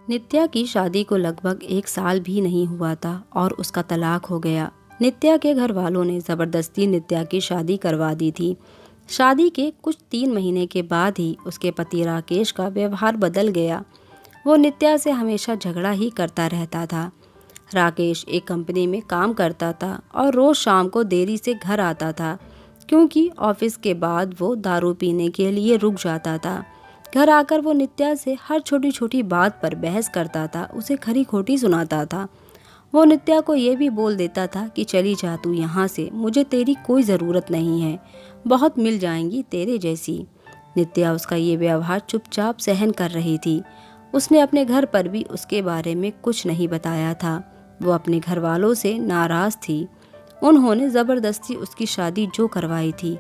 नित्या की शादी को लगभग 1 साल भी नहीं हुआ था और उसका तलाक हो गया। नित्या के घर वालों ने ज़बरदस्ती नित्या की शादी करवा दी थी। शादी के कुछ 3 महीने के बाद ही उसके पति राकेश का व्यवहार बदल गया। वो नित्या से हमेशा झगड़ा ही करता रहता था। राकेश एक कंपनी में काम करता था और रोज़ शाम को देरी से घर आता था, क्योंकि ऑफिस के बाद वो दारू पीने के लिए रुक जाता था। घर आकर वो नित्या से हर छोटी छोटी बात पर बहस करता था, उसे खरी खोटी सुनाता था। वो नित्या को ये भी बोल देता था कि चली जा तू यहाँ से, मुझे तेरी कोई ज़रूरत नहीं है, बहुत मिल जाएंगी तेरे जैसी। नित्या उसका ये व्यवहार चुपचाप सहन कर रही थी। उसने अपने घर पर भी उसके बारे में कुछ नहीं बताया था। वो अपने घर वालों से नाराज़ थी। उन्होंने ज़बरदस्ती उसकी शादी जो करवाई थी।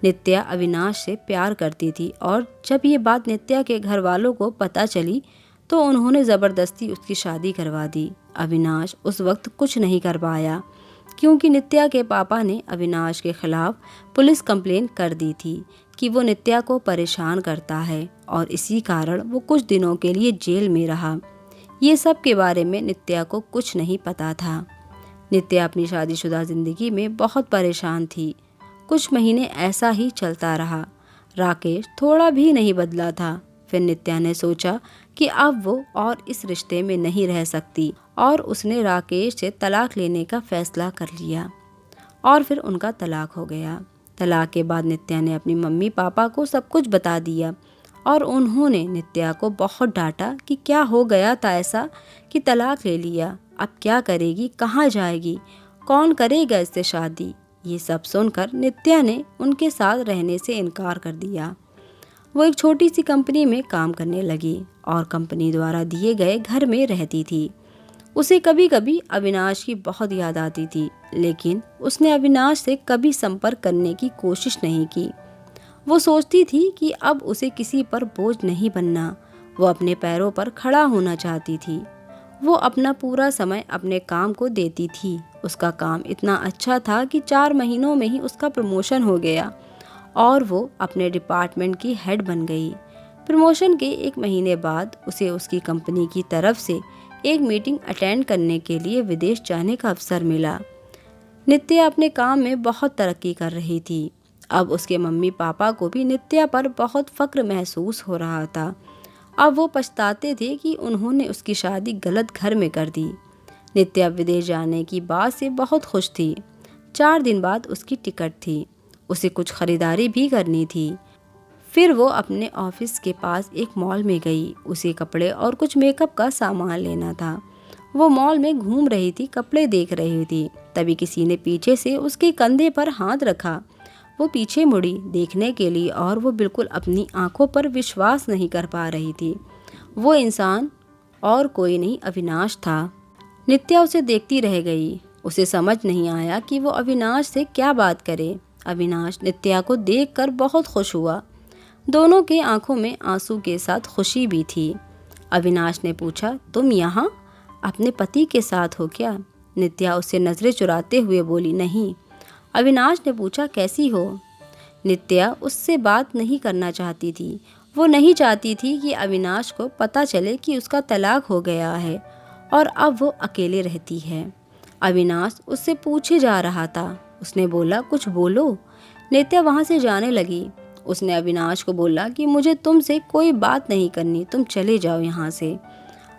नित्या अविनाश से प्यार करती थी और जब ये बात नित्या के घर वालों को पता चली तो उन्होंने ज़बरदस्ती उसकी शादी करवा दी। अविनाश उस वक्त कुछ नहीं कर पाया, क्योंकि नित्या के पापा ने अविनाश के खिलाफ पुलिस कंप्लेन कर दी थी कि वो नित्या को परेशान करता है, और इसी कारण वो कुछ दिनों के लिए जेल में रहा। ये सब के बारे में नित्या को कुछ नहीं पता था। नित्या अपनी शादीशुदा ज़िंदगी में बहुत परेशान थी। कुछ महीने ऐसा ही चलता रहा। राकेश थोड़ा भी नहीं बदला था। फिर नित्या ने सोचा कि अब वो और इस रिश्ते में नहीं रह सकती, और उसने राकेश से तलाक लेने का फैसला कर लिया और फिर उनका तलाक हो गया। तलाक के बाद नित्या ने अपनी मम्मी पापा को सब कुछ बता दिया और उन्होंने नित्या को बहुत डांटा कि क्या हो गया था ऐसा कि तलाक ले लिया, अब क्या करेगी, कहाँ जाएगी, कौन करेगा इससे शादी। ये सब सुनकर नित्या ने उनके साथ रहने से इनकार कर दिया। वो एक छोटी सी कंपनी में काम करने लगी और कंपनी द्वारा दिए गए घर में रहती थी। उसे कभी कभी अविनाश की बहुत याद आती थी, लेकिन उसने अविनाश से कभी संपर्क करने की कोशिश नहीं की। वो सोचती थी कि अब उसे किसी पर बोझ नहीं बनना, वो अपने पैरों पर खड़ा होना चाहती थी। वो अपना पूरा समय अपने काम को देती थी। उसका काम इतना अच्छा था कि 4 महीनों में ही उसका प्रमोशन हो गया और वो अपने डिपार्टमेंट की हेड बन गई। प्रमोशन के 1 महीने बाद उसे उसकी कंपनी की तरफ से एक मीटिंग अटेंड करने के लिए विदेश जाने का अवसर मिला। नित्या अपने काम में बहुत तरक्की कर रही थी। अब उसके मम्मी पापा को भी नित्या पर बहुत फक्र महसूस हो रहा था। अब वो पछताते थे कि उन्होंने उसकी शादी गलत घर में कर दी। नित्या विदेश जाने की बात से बहुत खुश थी। 4 दिन बाद उसकी टिकट थी। उसे कुछ खरीदारी भी करनी थी। फिर वो अपने ऑफिस के पास एक मॉल में गई। उसे कपड़े और कुछ मेकअप का सामान लेना था। वो मॉल में घूम रही थी, कपड़े देख रही थी। तभी किसी ने पीछे से उसके कंधे पर हाथ रखा। वो पीछे मुड़ी देखने के लिए और वो बिल्कुल अपनी आंखों पर विश्वास नहीं कर पा रही थी। वो इंसान और कोई नहीं, अविनाश था। नित्या उसे देखती रह गई। उसे समझ नहीं आया कि वो अविनाश से क्या बात करे। अविनाश नित्या को देखकर बहुत खुश हुआ। दोनों के आंखों में आंसू के साथ खुशी भी थी। अविनाश ने पूछा, तुम यहाँ अपने पति के साथ हो क्या? नित्या उससे नजरें चुराते हुए बोली, नहीं। अविनाश ने पूछा, कैसी हो? नित्या उससे बात नहीं करना चाहती थी। वो नहीं चाहती थी कि अविनाश को पता चले कि उसका तलाक हो गया है और अब वो अकेले रहती है। अविनाश उससे पूछे जा रहा था। उसने बोला, कुछ बोलो। नित्या वहाँ से जाने लगी। उसने अविनाश को बोला कि मुझे तुमसे कोई बात नहीं करनी, तुम चले जाओ यहाँ से।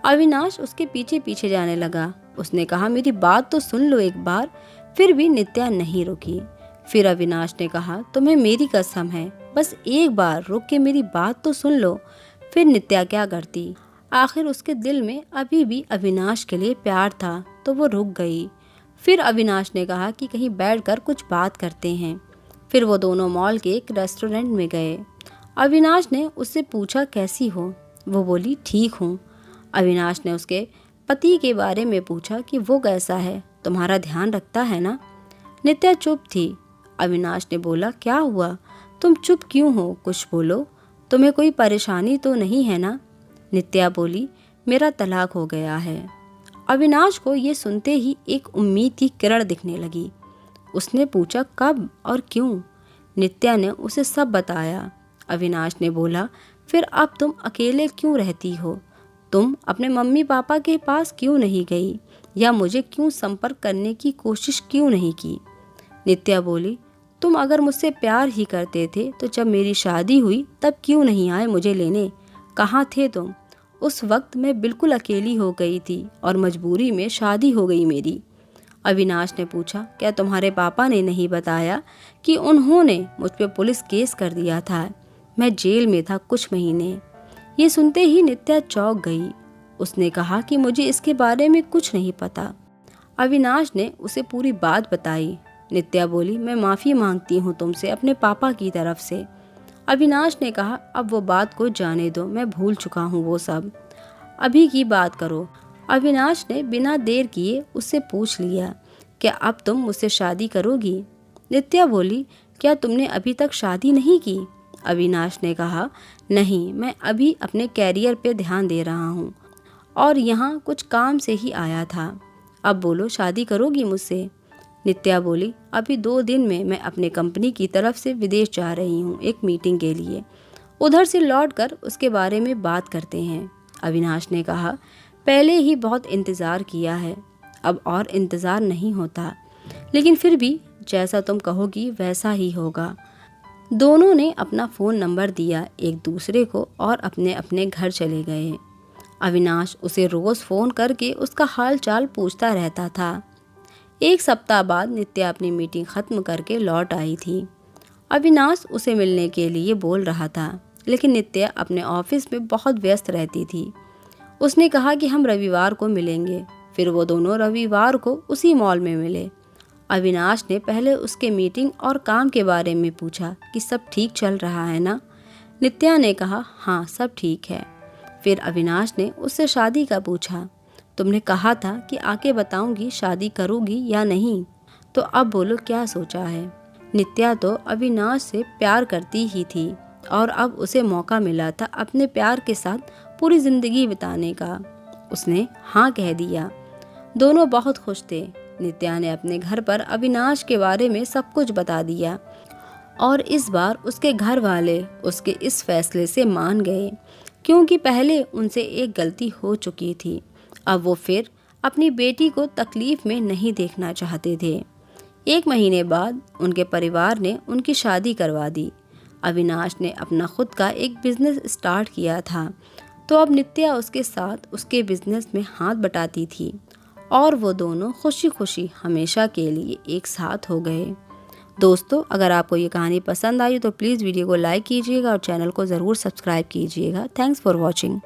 अविनाश उसके पीछे पीछे जाने लगा। उसने कहा, मेरी बात तो सुन लो एक बार। फिर भी नित्या नहीं रुकी। फिर अविनाश ने कहा, तुम्हें मेरी कसम है, बस एक बार रुक के मेरी बात तो सुन लो। फिर नित्या क्या करती? आखिर उसके दिल में अभी भी अविनाश के लिए प्यार था, तो वो रुक गई। फिर अविनाश ने कहा कि कहीं बैठकर कुछ बात करते हैं। फिर वो दोनों मॉल के एक रेस्टोरेंट में गए। अविनाश ने उससे पूछा, कैसी हो? वो बोली, ठीक हूँ। अविनाश ने उसके पति के बारे में पूछा कि वो कैसा है, तुम्हारा ध्यान रखता है ना? नित्या चुप थी। अविनाश ने बोला, क्या हुआ, तुम चुप क्यों हो, कुछ बोलो, तुम्हें कोई परेशानी तो नहीं है ना? नित्या बोली, मेरा तलाक हो गया है। अविनाश को ये सुनते ही एक उम्मीद की किरण दिखने लगी। उसने पूछा, कब और क्यों? नित्या ने उसे सब बताया। अविनाश ने बोला, फिर अब तुम अकेले क्यों रहती हो? तुम अपने मम्मी पापा के पास क्यों नहीं गई या मुझे क्यों संपर्क करने की कोशिश क्यों नहीं की? नित्या बोली, तुम अगर मुझसे प्यार ही करते थे तो जब मेरी शादी हुई तब क्यों नहीं आए मुझे लेने? कहाँ थे तुम? उस वक्त मैं बिल्कुल अकेली हो गई थी और मजबूरी में शादी हो गई मेरी। अविनाश ने पूछा, क्या तुम्हारे पापा ने नहीं बताया कि उन्होंने मुझ पे पुलिस केस कर दिया था? मैं जेल में था कुछ महीने। ये सुनते ही नित्या चौंक गई। उसने कहा कि मुझे इसके बारे में कुछ नहीं पता। अविनाश ने उसे पूरी बात बताई। नित्या बोली, मैं माफ़ी मांगती हूँ तुमसे अपने पापा की तरफ से। अविनाश ने कहा, अब वो बात को जाने दो, मैं भूल चुका हूँ वो सब, अभी की बात करो। अविनाश ने बिना देर किए उससे पूछ लिया, क्या अब तुम मुझसे शादी करोगी? नित्या बोली, क्या तुमने अभी तक शादी नहीं की? अविनाश ने कहा, नहीं, मैं अभी अपने कैरियर पे ध्यान दे रहा हूँ और यहाँ कुछ काम से ही आया था। अब बोलो, शादी करोगी मुझसे? नित्या बोली, अभी 2 दिन में मैं अपने कंपनी की तरफ से विदेश जा रही हूँ एक मीटिंग के लिए। उधर से लौटकर उसके बारे में बात करते हैं। अविनाश ने कहा, पहले ही बहुत इंतज़ार किया है, अब और इंतज़ार नहीं होता, लेकिन फिर भी जैसा तुम कहोगी वैसा ही होगा। दोनों ने अपना फ़ोन नंबर दिया एक दूसरे को और अपने अपने घर चले गए। अविनाश उसे रोज़ फ़ोन करके उसका हाल चाल पूछता रहता था। 1 सप्ताह बाद नित्या अपनी मीटिंग ख़त्म करके लौट आई थी। अविनाश उसे मिलने के लिए बोल रहा था, लेकिन नित्या अपने ऑफिस में बहुत व्यस्त रहती थी। उसने कहा कि हम रविवार को मिलेंगे। फिर वो दोनों रविवार को उसी मॉल में मिले। अविनाश ने पहले उसके मीटिंग और काम के बारे में पूछा कि सब ठीक चल रहा है ना? नित्या ने कहा, हाँ, सब ठीक है। फिर अविनाश ने उससे शादी का पूछा। तुमने कहा था कि आके बताऊंगी शादी करोगी या नहीं, तो अब बोलो क्या सोचा है? नित्या तो अविनाश से प्यार करती ही थी और अब उसे मौका मिला था अपने प्यार के साथ पूरी जिंदगी बिताने का। उसने हाँ कह दिया। दोनों बहुत खुश थे। नित्या ने अपने घर पर अविनाश के बारे में सब कुछ बता दिया और इस बार उसके घर वाले उसके इस फैसले से मान गए, क्योंकि पहले उनसे एक गलती हो चुकी थी। अब वो फिर अपनी बेटी को तकलीफ में नहीं देखना चाहते थे। 1 महीने बाद उनके परिवार ने उनकी शादी करवा दी। अविनाश ने अपना खुद का एक बिजनेस स्टार्ट किया था, तो अब नित्या उसके साथ उसके बिजनेस में हाथ बटाती थी और वो दोनों खुशी खुशी हमेशा के लिए एक साथ हो गए। दोस्तों, अगर आपको ये कहानी पसंद आई तो प्लीज़ वीडियो को लाइक कीजिएगा और चैनल को ज़रूर सब्सक्राइब कीजिएगा। Thanks for watching.